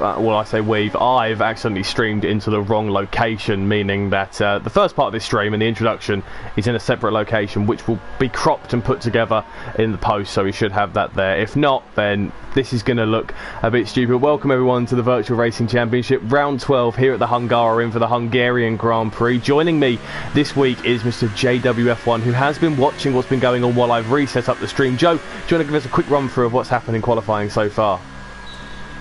well, I say I've accidentally streamed into the wrong location, meaning that the first part of this stream and the introduction is in a separate location, which will be cropped and put together in the post, so we should have that there. If not, then this is going to look a bit stupid. Welcome everyone to the Virtual Racing Championship, round 12 here at the Hungarian for the Hungarian Grand Prix. Joining me this week is Mr. JWF1, who has been watching what's been going on while I've reset up the stream. Joe, do you want to give us a quick run through of what's happened in qualifying so far?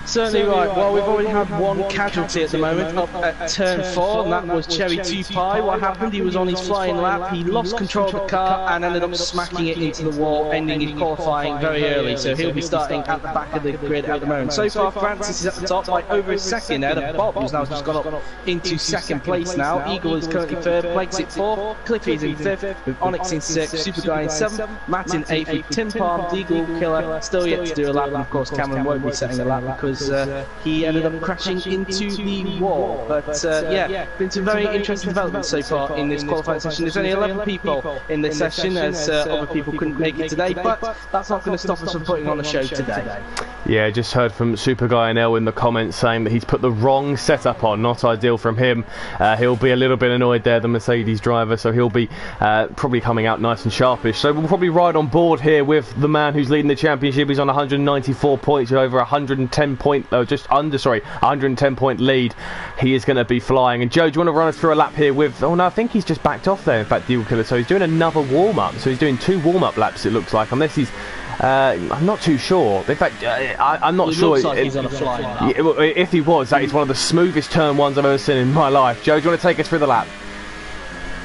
Certainly right. Well, we've already had one casualty at the moment up at turn 4, and that was Cherry 2 Pie. What happened? He was on his flying lap, he lost control of the car and ended up smacking it into the wall, ending his qualifying very early. So he'll be starting at the back of the grid at the moment. So far, Francis is at the top by over a second there. Bob, who's now just gone up into second place now. Eagle is currently third, Plexit 4, Cliffy is in 5th, with Onyx in 6th, Super Guy in 7th, Matt in 8th, with Tim Palm, Eagle Killer still yet to do a lap, and of course Cameron won't be setting a lap because he ended up crashing into the wall. But yeah, been some very interesting developments so far in this qualifying session. There's only 11 people in this session, as other people couldn't make it today, but that's not going to stop us from putting on a show today. Yeah, just heard from Super Guy NL in the comments saying that he's put the wrong setup on. Not ideal from him. He'll be a little bit annoyed there, the Mercedes driver, so he'll be probably coming out nice and sharpish. So we'll probably ride on board here with the man who's leading the championship. He's on 194 points with over 110 point lead. He is going to be flying. And Joe, do you want to run us through a lap here with... Oh no, I think he's just backed off there, in fact, Deal Killer. So he's doing another warm-up. So he's doing 2 warm-up laps, it looks like, unless he's... I'm not too sure. In fact, I'm not sure. Looks like he's on a flying lap. If he was, that is one of the smoothest turn ones I've ever seen in my life. Joe, do you want to take us through the lap?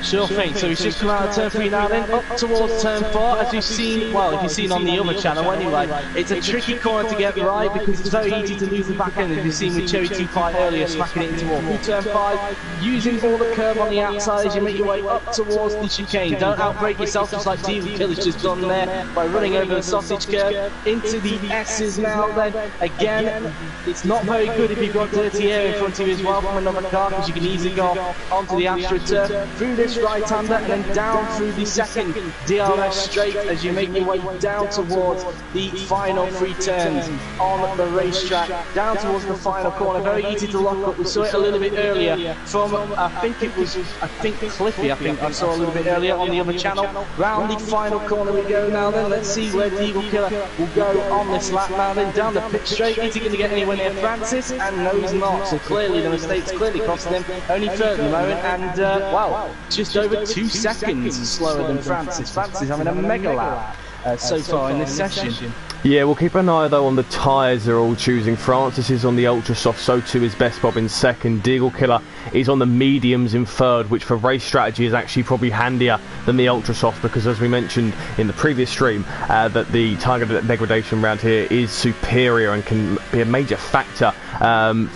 Sure thing. So he's just come out of turn 3 now, then up towards turn 4. As you've seen, well, if you've seen on the other channel anyway, it's a tricky corner to get right because it's very easy to lose the back end, as you've seen with Cherry 2 Pie earlier, smacking it into wall. Through turn 5, using all the curve on the outside as you make your way up towards the chicane. Don't outbrake yourself, just like Deal Killer's just done there by running over the sausage curve into the S's now. Then again, it's not very good if you've got dirty air in front of you as well from another car, because you can easily go onto the AstroTurf through this right-hander and then down through the second DRS straight as you make your way down towards the final 3 turns on the racetrack, down towards the final corner. Very easy to lock up. We saw it a little bit earlier from, I think Cliffy, I saw a little bit earlier on the other channel. Round the final corner we go now then. Let's see where the Eagle Killer will go on this lap now then. Down the pit straight. Is he going to get anywhere near Francis? And no, he's not. So clearly the mistake's clearly costing him. Only third at the moment, and wow, just over 2 seconds slower than Francis. Francis having a mega lap so far in this session. Yeah, we'll keep an eye though on the tyres they're all choosing. Francis is on the ultra soft, so too is Best Bob in second. Deagle Killer is on the mediums in third, which for race strategy is actually probably handier than the ultra soft, because as we mentioned in the previous stream, that the tire degradation around here is superior and can be a major factor.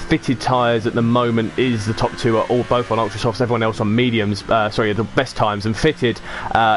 Fitted tyres at the moment is the top 2 are all both on ultra softs, everyone else on mediums, sorry, the best times. And fitted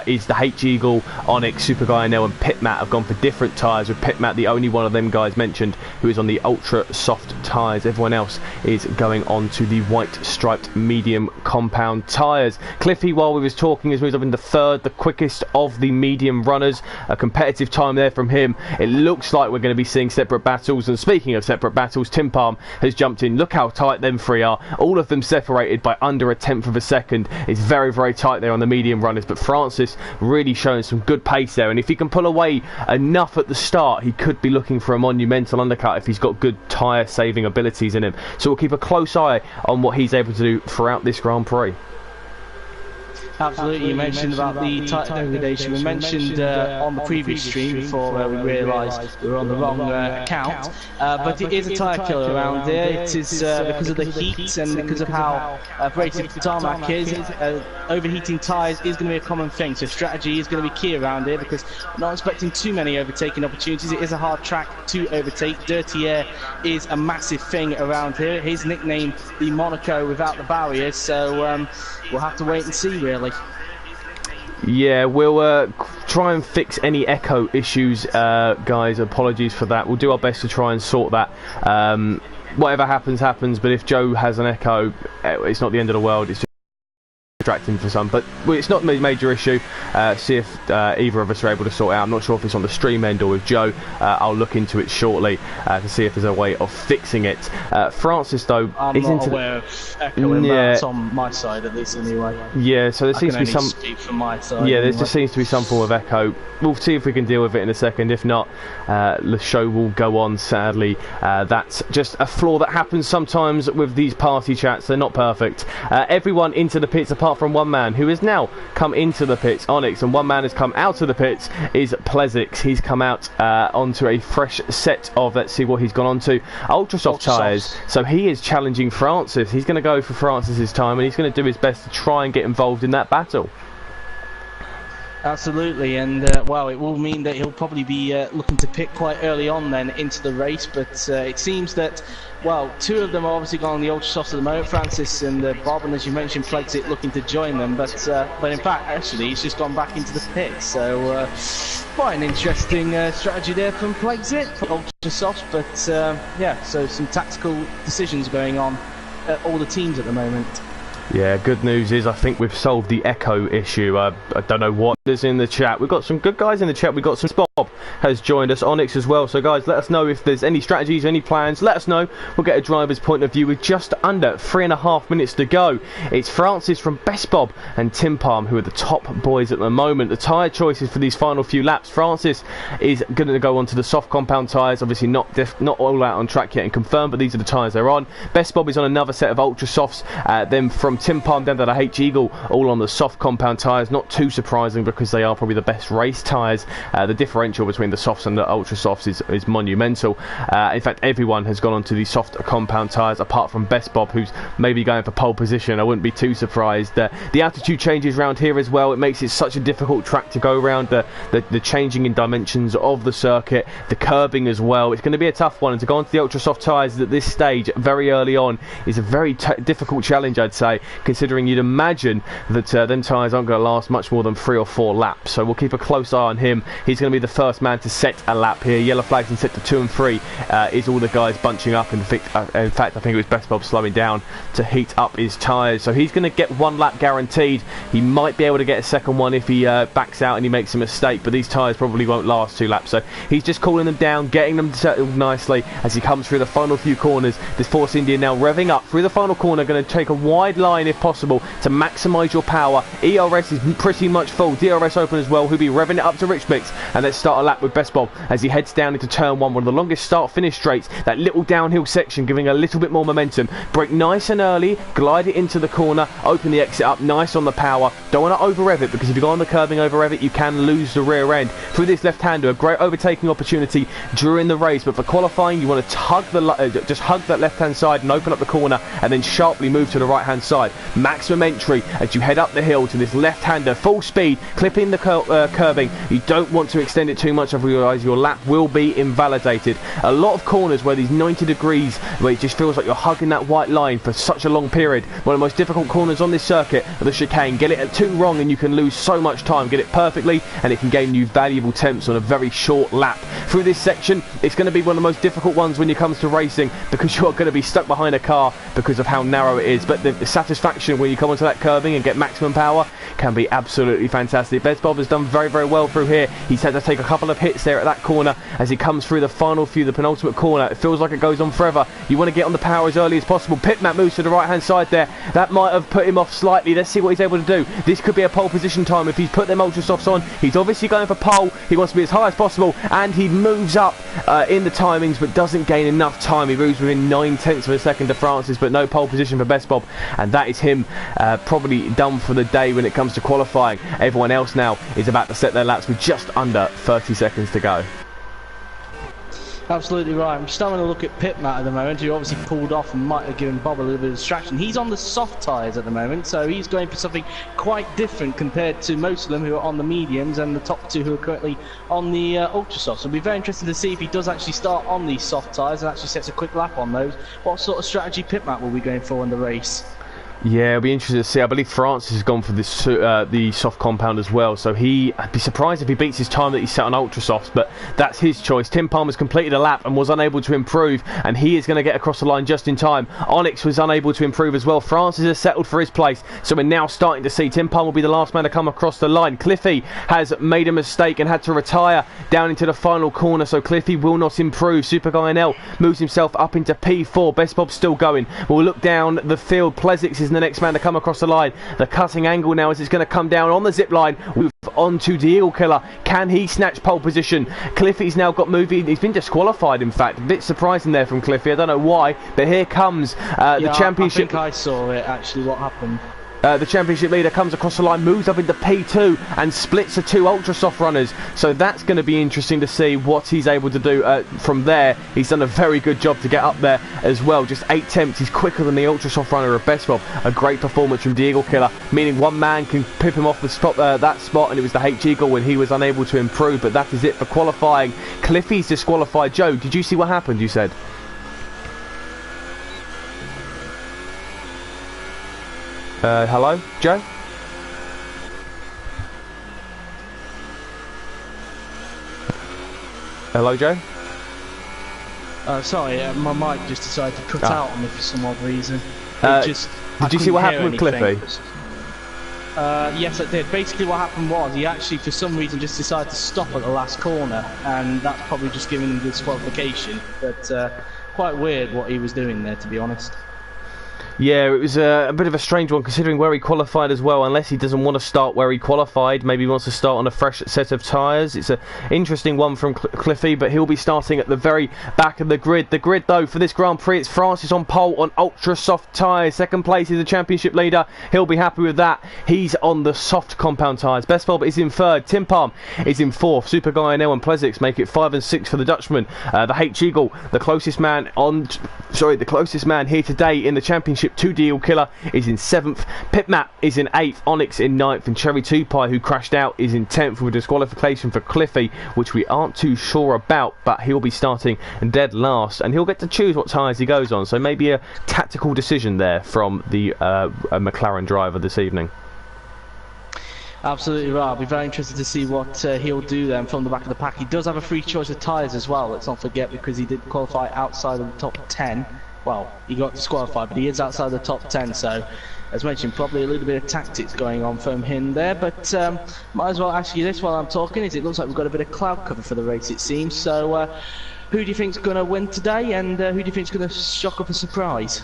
is the H Eagle, Onyx, Super Guy NL and Pitmat have gone for different tyres, with Pitmat the only one of them guys mentioned who is on the ultra soft tyres. Everyone else is going on to the white striped medium compound tyres. Cliffy, while we was talking, has moved up into third, the quickest of the medium runners. A competitive time there from him. It looks like we're going to be seeing separate battles, and speaking of separate battles, Tim Palm has jumped in. Look how tight them 3 are, all of them separated by under a tenth of a second. It's very, very tight there on the medium runners, but Francis really showing some good pace there, and if he can pull away enough at the start, he could be looking for a monumental undercut if he's got good tyre saving abilities in him. So we'll keep a close eye on what he's able to do throughout this Grand Prix. Absolutely, you mentioned about the tyre degradation. We mentioned on the previous stream before we realised we were on the wrong account, but it is a tyre killer around here. It is because of the heat and because of how abrasive the tarmac is. Overheating tyres is going to be a common thing, so strategy is going to be key around here, because I'm not expecting too many overtaking opportunities. It is a hard track to overtake. Dirty air is a massive thing around here. His nickname, the Monaco without the barriers, so we'll have to wait and see, really. Yeah, we'll try and fix any echo issues, guys. Apologies for that. We'll do our best to try and sort that. Whatever happens, happens. But if Joe has an echo, it's not the end of the world. It's just distracting for some, but it's not a major issue. See if either of us are able to sort it out. I'm not sure if it's on the stream end or with Joe. I'll look into it shortly to see if there's a way of fixing it. Francis, though, I'm not aware of echoing that on my side, at least, anyway. Yeah, so there seems to be some. Speak from my side. Yeah, there just seems to be some form of echo. We'll see if we can deal with it in a second. If not, the show will go on. Sadly, that's just a flaw that happens sometimes with these party chats. They're not perfect. Everyone into the pits apart from one man who has now come into the pits, Onyx, and one man has come out of the pits is Plezix. He's come out onto a fresh set of, let's see what he's gone on to, Ultrasoft tyres. So he is challenging Francis. He's going to go for Francis's time, and he's going to do his best to try and get involved in that battle. Absolutely, and well, it will mean that he'll probably be looking to pick quite early on then into the race, but it seems that, well, two of them are obviously gone on the Ultrasofts at the moment, Francis and Bob, and as you mentioned, Plexit looking to join them, but in fact, actually, he's just gone back into the pit, so quite an interesting strategy there from Plexit for Ultrasofts, but yeah, so some tactical decisions going on at all the teams at the moment. Yeah, good news is I think we've solved the echo issue. I don't know what is in the chat. We've got some good guys in the chat. We've got some Bob has joined us, Onyx as well. So guys, let us know if there's any strategies, any plans. Let us know. We'll get a driver's point of view with just under 3.5 minutes to go. It's Francis from Best Bob and Tim Palm who are the top boys at the moment. The tyre choices for these final few laps. Francis is going to go onto the soft compound tyres. Obviously not all out on track yet and confirmed, but these are the tyres they're on. Best Bob is on another set of Ultra Softs. Then from Tim Palm down to the H Eagle, all on the soft compound tyres. Not too surprising because they are probably the best race tyres. The differential between the softs and the ultra softs is monumental. In fact, everyone has gone onto the soft compound tyres apart from Best Bob, who's maybe going for pole position. I wouldn't be too surprised. The altitude changes around here as well. It makes it such a difficult track to go around. The changing in dimensions of the circuit, the curbing as well. It's going to be a tough one, and to go onto the ultra soft tyres at this stage very early on is a very difficult challenge, I'd say, considering you'd imagine that them tyres aren't going to last much more than 3 or 4 laps. So we'll keep a close eye on him. He's going to be the first man to set a lap here. Yellow flags in sector 2 and 3 is all the guys bunching up. In fact, I think it was Best Bob slowing down to heat up his tyres. So he's going to get 1 lap guaranteed. He might be able to get a second one if he backs out and he makes a mistake, but these tyres probably won't last 2 laps. So he's just cooling them down, getting them settled nicely as he comes through the final few corners. This Force India now revving up through the final corner, going to take a wide line if possible to maximise your power. ERS is pretty much full. DRS open as well. He'll be revving it up to Rich Mix, and let's start a lap with Best Bob as he heads down into turn 1, one of the longest start-finish straights. That little downhill section giving a little bit more momentum. Brake nice and early, glide it into the corner, open the exit up, nice on the power. Don't want to over-rev it, because if you go on the curbing over-rev it, you can lose the rear end. Through this left-hander, a great overtaking opportunity during the race, but for qualifying, you want to just hug that left-hand side and open up the corner, and then sharply move to the right-hand side. Maximum entry as you head up the hill to this left-hander, full speed, clipping the curbing. You don't want to extend it too much, otherwise your lap will be invalidated. A lot of corners where these 90 degrees, where it just feels like you're hugging that white line for such a long period. One of the most difficult corners on this circuit are the chicane. Get it at 2 wrong and you can lose so much time. Get it perfectly and it can gain you valuable temps on a very short lap. Through this section, it's going to be one of the most difficult ones when it comes to racing, because you're going to be stuck behind a car because of how narrow it is, but the satisfaction when you come onto that curbing and get maximum power can be absolutely fantastic. Best Bob has done very, very well through here. He's had to take a couple of hits there at that corner as he comes through the final few, the penultimate corner. It feels like it goes on forever. You want to get on the power as early as possible. Pitmat moves to the right hand side there. That might have put him off slightly. Let's see what he's able to do. This could be a pole position time if he's put them ultra softs on. He's obviously going for pole. He wants to be as high as possible, and he moves up in the timings but doesn't gain enough time. He moves within 9/10 of a second to Francis, but no pole position for Best Bob, and that is him probably done for the day when it comes to qualifying. Everyone else now is about to set their laps with just under 30 seconds to go. Absolutely right. I'm just having a look at Pitmat at the moment, who obviously pulled off and might have given Bob a little bit of distraction. He's on the soft tyres at the moment, so he's going for something quite different compared to most of them who are on the mediums and the top 2 who are currently on the ultra softs. So it'll be very interesting to see if he does actually start on these soft tyres and actually sets a quick lap on those. What sort of strategy Pitmat will be going for in the race? Yeah, it'll be interesting to see. I believe Francis has gone for this the soft compound as well, so I'd be surprised if he beats his time that he set on ultra softs, but that's his choice. Tim Palmer's completed a lap and was unable to improve, and he is going to get across the line just in time. Onyx was unable to improve as well. Francis has settled for his place, so we're now starting to see Tim Palmer will be the last man to come across the line. Cliffy has made a mistake and had to retire down into the final corner, so Cliffy will not improve. Super Guy NL moves himself up into P4. Best Bob's still going. We'll look down the field. Plezix is the next man to come across the line. The cutting angle now as it's going to come down on the zip line. Move on to the Eagle Killer. Can he snatch pole position? Cliffy's now got moving. He's been disqualified, in fact. A bit surprising there from Cliffy. I don't know why, but here comes the championship. I think I saw it, actually, what happened. The championship leader comes across the line, moves up into P2 and splits the two ultra soft runners, so that's going to be interesting to see what he's able to do from there. He's done a very good job to get up there as well. Just 8 attempts. He's quicker than the ultra soft runner of Best Bob. A great performance from the Eagle Killer, meaning one man can pip him off the spot, that spot, and it was the H Eagle when he was unable to improve. But that is it for qualifying. Cliffy's disqualified. Joe, did you see what happened? You said. Hello, Joe? Hello, Joe? Sorry, my mic just decided to cut out on me for some odd reason. Did you see what happened with Cliffy? Yes, I did. Basically what happened was he actually, for some reason, just decided to stop at the last corner, and that's probably just giving him disqualification. But quite weird what he was doing there, to be honest. Yeah, it was a bit of a strange one considering where he qualified as well, unless he doesn't want to start where he qualified. Maybe he wants to start on a fresh set of tyres. It's an interesting one from Cliffy, but he'll be starting at the very back of the grid. The grid, though, for this Grand Prix, it's Francis on pole on ultra soft tyres. Second place is the championship leader. He'll be happy with that. He's on the soft compound tyres. Best Bob is in third. Tim Palm is in fourth. Super Guy NL and Plezix make it 5 and 6 for the Dutchman. The H Eagle, the closest man here today in the championship to Deal Killer, is in 7th. Pitmap is in 8th. Onyx in 9th, and Cherry 2 Pie, who crashed out, is in 10th with a disqualification for Cliffy, which we aren't too sure about, but he'll be starting dead last, and he'll get to choose what tyres he goes on, so maybe a tactical decision there from the McLaren driver this evening. Absolutely right. I'll be very interested to see what he'll do then from the back of the pack. He does have a free choice of tyres as well, let's not forget, because he did qualify outside of the top 10. Well, he got disqualified, but he is outside the top 10, so as mentioned, probably a little bit of tactics going on from him there. But might as well ask you this while I'm talking, is it looks like we've got a bit of cloud cover for the race, it seems. So who do you think's going to win today, and who do you think's going to shock up a surprise?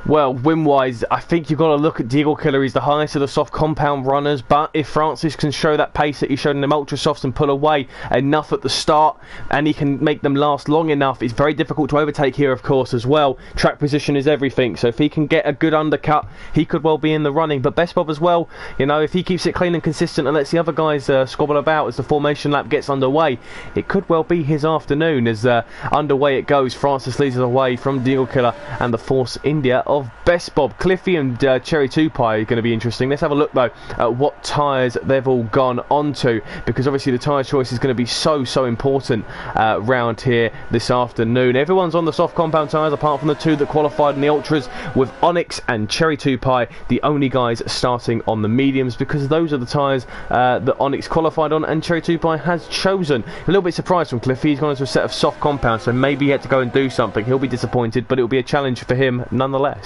Well, win-wise, I think you've got to look at Deagle Killer. He's the highest of the soft compound runners, but if Francis can show that pace that he showed in them ultra softs and pull away enough at the start, and he can make them last long enough, it's very difficult to overtake here, of course, as well. Track position is everything, so if he can get a good undercut, he could well be in the running. But Best Bob as well, you know, if he keeps it clean and consistent and lets the other guys squabble about as the formation lap gets underway, it could well be his afternoon. As underway it goes, Francis leads us away from Deagle Killer and the Force India of Best Bob. Cliffy and Cherry 2 Pie are going to be interesting. Let's have a look though at what tyres they've all gone onto, because obviously the tyre choice is going to be so important round here this afternoon. Everyone's on the soft compound tyres apart from the two that qualified in the ultras, with Onyx and Cherry 2 Pie the only guys starting on the mediums, because those are the tyres that Onyx qualified on and Cherry 2 Pie has chosen. A little bit surprised from Cliffy. He's gone into a set of soft compounds, so maybe he had to go and do something. He'll be disappointed, but it'll be a challenge for him nonetheless.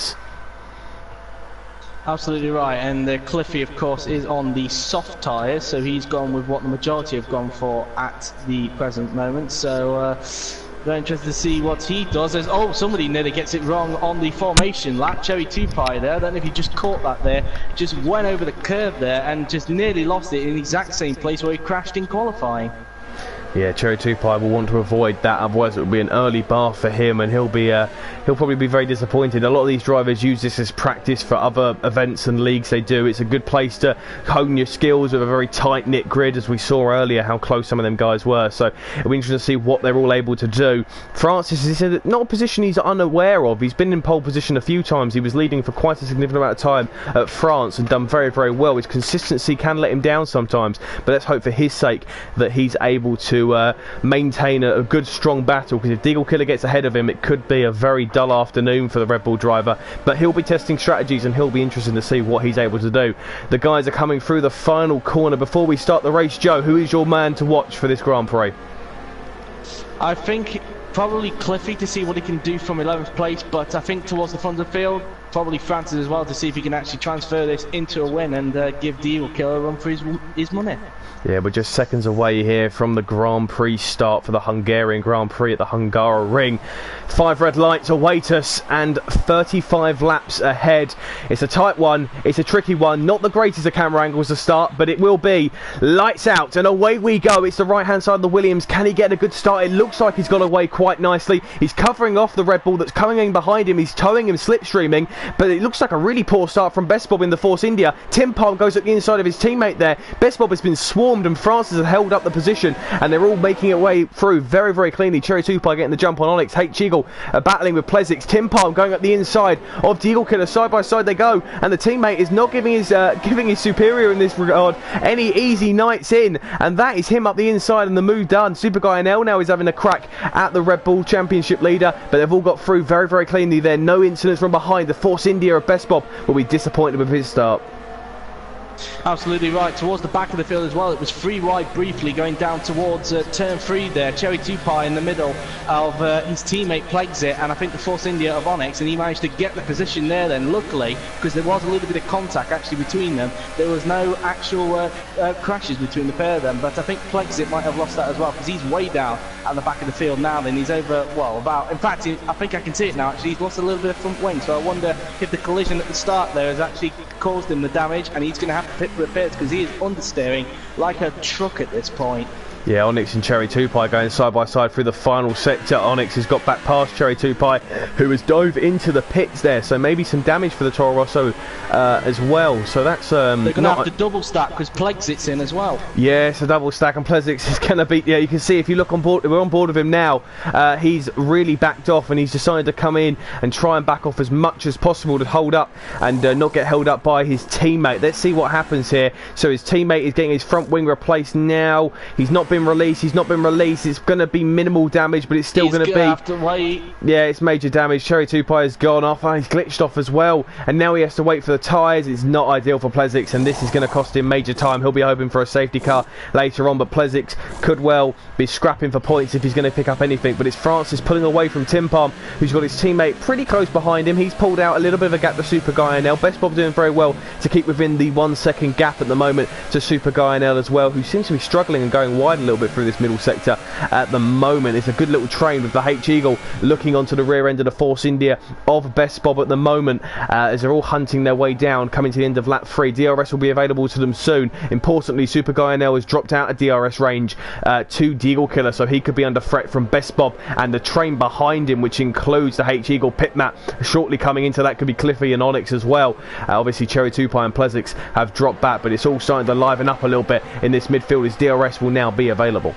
Absolutely right, and Cliffy, of course, is on the soft tyres, so he's gone with what the majority have gone for at the present moment. So very interested to see what he does. Oh, somebody nearly gets it wrong on the formation lap. Cherry 2 Pie there, I don't know if he just caught that there, just went over the curve there and just nearly lost it in the exact same place where he crashed in qualifying. Yeah, Cherry 2 Pie will want to avoid that, otherwise it will be an early bar for him, and he'll probably be very disappointed. A lot of these drivers use this as practice for other events and leagues they do. It's a good place to hone your skills with a very tight-knit grid, as we saw earlier how close some of them guys were. So it'll be interesting to see what they're all able to do. Francis is not a position he's unaware of. He's been in pole position a few times. He was leading for quite a significant amount of time at France and done very well. His consistency can let him down sometimes, but let's hope for his sake that he's able to to maintain a good strong battle, because if Deagle Killer gets ahead of him, it could be a very dull afternoon for the Red Bull driver. But he'll be testing strategies, and he'll be interested to see what he's able to do. The guys are coming through the final corner. Before we start the race, Joe, who is your man to watch for this Grand Prix? I think probably Cliffy, to see what he can do from 11th place, but I think towards the front of the field, probably Francis as well, to see if he can actually transfer this into a win and give Deagle Killer a run for his money. Yeah, we're just seconds away here from the Grand Prix start for the Hungarian Grand Prix at the Hungaroring. 5 red lights await us and 35 laps ahead. It's a tight one, it's a tricky one, not the greatest of camera angles to start, but it will be. Lights out and away we go. It's the right hand side of the Williams. Can he get a good start? It looks like he's got away quite nicely. He's covering off the Red Bull that's coming in behind him. He's towing him, slipstreaming, but it looks like a really poor start from Best Bob in the Force India. Tim Palm goes at the inside of his teammate there. Best Bob has been swarmed and Francis has held up the position, and they're all making it way through very, very cleanly. Cherry Tupai getting the jump on Onyx. H Eagle battling with Plezix. Tim Palm going up the inside of Deagle Killer. Side by side they go, and the teammate is not giving his superior in this regard any easy nights in, and that is him up the inside and the move done. Super Guy NL now is having a crack at the Red Bull Championship leader, but they've all got through very, very cleanly there. No incidents from behind. The Force India of Best Bob will be disappointed with his start. Absolutely right. Towards the back of the field as well, it was 3 wide briefly going down towards turn 3 there. Cherry Tupai in the middle of his teammate Plexit, and I think the Force India of Onyx, and he managed to get the position there then, luckily, because there was a little bit of contact actually between them. There was no actual crashes between the pair of them, but I think Plexit might have lost that as well, because he's way down at the back of the field now. Then he's over, well, about, in fact, I think I can see it now actually, he's lost a little bit of front wing, so I wonder if the collision at the start there has actually caused him the damage, and he's going to have to pit for repairs, because he is understeering like a truck at this point. Yeah, Onyx and Cherry Tupai going side by side through the final sector. Onyx has got back past Cherry Tupai, who has dove into the pits there, so maybe some damage for the Toro Rosso as well. So that's they're going to have to double stack, because Plexit's in as well. Yeah, it's a double stack, and Plexit is going to be. Yeah, you can see if you look on board. We're on board with him now. He's really backed off, and he's decided to come in and try and back off as much as possible to hold up and not get held up by his teammate. Let's see what happens here. So his teammate is getting his front wing replaced now. He's not been released. It's going to be minimal damage, but it's still going to be. Have to wait. Yeah, it's major damage. Cherry Tupai has gone off. He's glitched off as well, and now he has to wait for the tyres. It's not ideal for Plezix, and this is going to cost him major time. He'll be hoping for a safety car later on, but Plezix could well be scrapping for points if he's going to pick up anything. But it's Francis pulling away from Tim Palm, who's got his teammate pretty close behind him. He's pulled out a little bit of a gap to Super Guy NL. Best Bob doing very well to keep within the 1 second gap at the moment to Super Guy NL as well, who seems to be struggling and going wide a little bit through this middle sector at the moment. It's a good little train with the H Eagle looking onto the rear end of the Force India of Best Bob at the moment, as they're all hunting their way down, coming to the end of lap 3. DRS will be available to them soon. Importantly, Super Guy NL has dropped out of DRS range to Deagle Killer, so he could be under threat from Best Bob and the train behind him, which includes the H Eagle pit map shortly coming into that. Could be Cliffy and Onyx as well. Obviously Cherry Tupai and Plezix have dropped back, but it's all starting to liven up a little bit in this midfield as DRS will now be available.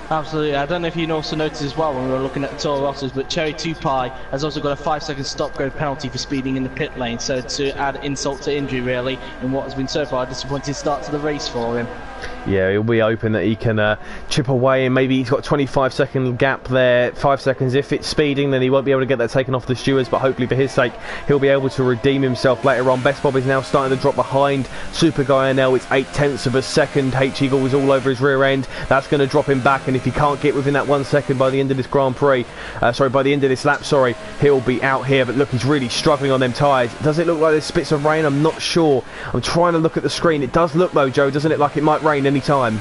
Absolutely. I don't know if you also noticed as well when we were looking at the Toro Rossos, but Cherry Tupai has also got a 5-second stop-go penalty for speeding in the pit lane, so to add insult to injury really in what has been so far a disappointing start to the race for him. Yeah, he'll be hoping that he can chip away, and maybe he's got a 25-second gap there, 5 seconds. If it's speeding, then he won't be able to get that taken off the stewards, but hopefully for his sake he'll be able to redeem himself later on. Best Bob is now starting to drop behind Super Guy NL. It's 0.8 of a second. H Eagle is all over his rear end. That's going to drop him back, and if he can't get within that 1 second by the end of this Grand Prix, by the end of this lap, he'll be out here. But look, he's really struggling on them tyres. Does it look like there's spits of rain? I'm not sure. I'm trying to look at the screen. It does look though, Joe, doesn't it, like it might rain any time?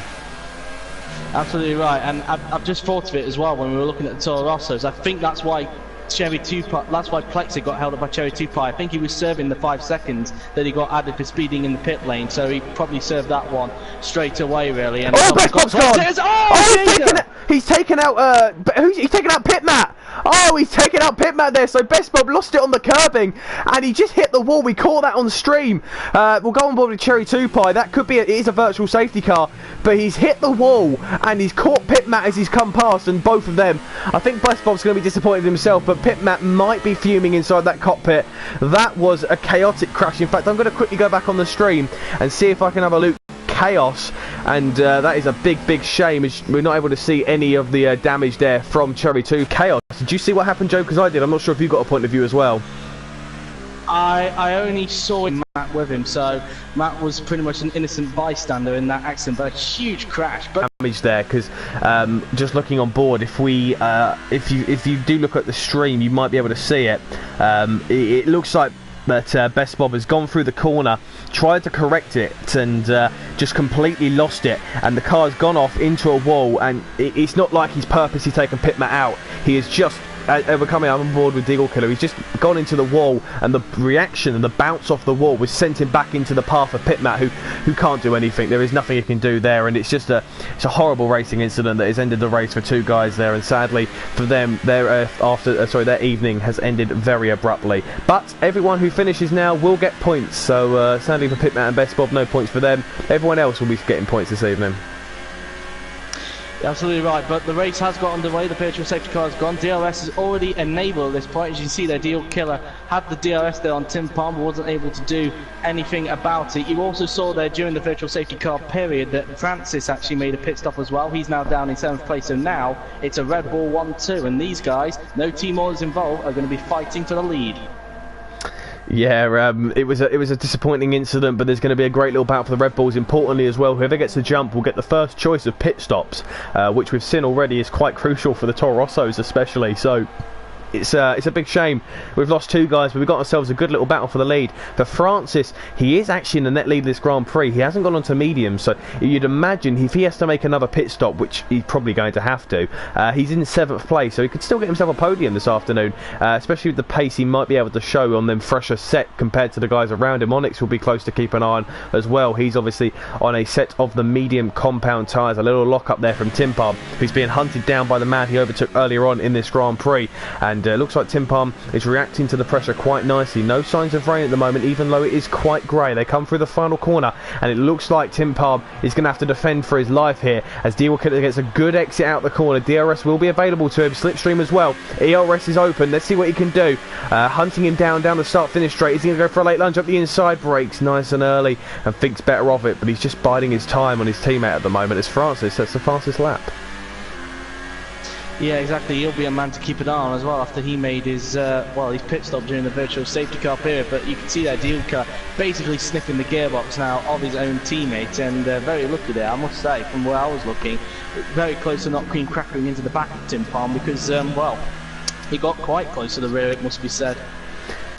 Absolutely right, and I've just thought of it as well when we were looking at the Toro Rossos. I think that's why Cherry Tupai, that's why Plexi got held up by Cherry Tupai. I think he was serving the 5 seconds that he got added for speeding in the pit lane, so he probably served that one straight away really. And Best Bob's gone! He's taken out he's taken out Pit Matt! Oh, he's taken out Pit Matt there, so Best Bob lost it on the curbing, and he just hit the wall. We caught that on stream. We'll go on board with Cherry Tupai. That could be, it is a virtual safety car, but he's hit the wall, and he's caught Pit Matt as he's come past, and both of them, I think Best Bob's going to be disappointed in himself, but Pit Matt might be fuming inside that cockpit. That was a chaotic crash. In fact, I'm going to quickly go back on the stream and see if I can have a look. Chaos and that is a big shame, as we're not able to see any of the damage there from Cherry 2. Chaos, did you see what happened, Joe? Because I did. I'm not sure if you got a point of view as well. I only saw Matt with him, so Matt was pretty much an innocent bystander in that accident, but a huge crash. But damage there, because just looking on board, if you do look at the stream, you might be able to see it. It looks like that Best Bob has gone through the corner, tried to correct it, and just completely lost it, and the car's gone off into a wall, and it's not like he's purposely taken Pit Matt out. He is just we're coming on board with Deagle Killer. He's just gone into the wall, and the reaction and the bounce off the wall was sent him back into the path of Pit Matt, who can't do anything. There is nothing he can do there, and it's a horrible racing incident that has ended the race for two guys there, and sadly for them, their evening has ended very abruptly. But everyone who finishes now will get points. So sadly for Pit Matt and Best Bob, no points for them. Everyone else will be getting points this evening. Absolutely right, but the race has got underway. The virtual safety car has gone. DRS is already enabled at this point. As you can see there, Deal Killer had the DRS there on Tim Palmer, wasn't able to do anything about it. You also saw there during the virtual safety car period that Francis actually made a pit stop as well. He's now down in 7th place, so now it's a Red Bull 1-2, and these guys, no team orders involved, are going to be fighting for the lead. Yeah, it was a disappointing incident, but there's going to be a great little battle for the Red Bulls. Importantly as well, whoever gets the jump will get the first choice of pit stops, which we've seen already is quite crucial for the Toro Rossos especially. So it's a big shame we've lost two guys, but we've got ourselves a good little battle for the lead. For Francis, he is actually in the net lead of this Grand Prix. He hasn't gone on to medium, so you'd imagine if he has to make another pit stop, which he's probably going to have to, he's in 7th place, so he could still get himself a podium this afternoon, especially with the pace he might be able to show on them fresher set compared to the guys around him. Onyx will be close to keep an eye on as well. He's obviously on a set of the medium compound tyres. A little lock up there from Tim Palm, who's being hunted down by the man he overtook earlier on in this Grand Prix, and looks like Tim Palm is reacting to the pressure quite nicely. No signs of rain at the moment, even though it is quite grey. They come through the final corner, and it looks like Tim Palm is going to have to defend for his life here as Deal Killer gets a good exit out the corner. DRS will be available to him, slipstream as well. ERS is open, let's see what he can do. Hunting him down the start-finish straight. He's going to go for a late lunge up the inside, brakes nice and early and thinks better of it, but he's just biding his time on his teammate at the moment as Francis sets the fastest lap. Yeah, exactly. He'll be a man to keep an eye on as well after he made his his pit stop during the virtual safety car period. But you can see that Dielka basically sniffing the gearbox now of his own teammate, and very lucky there, I must say, from where I was looking, very close to not crackling into the back of Tim Palm, because he got quite close to the rear, it must be said.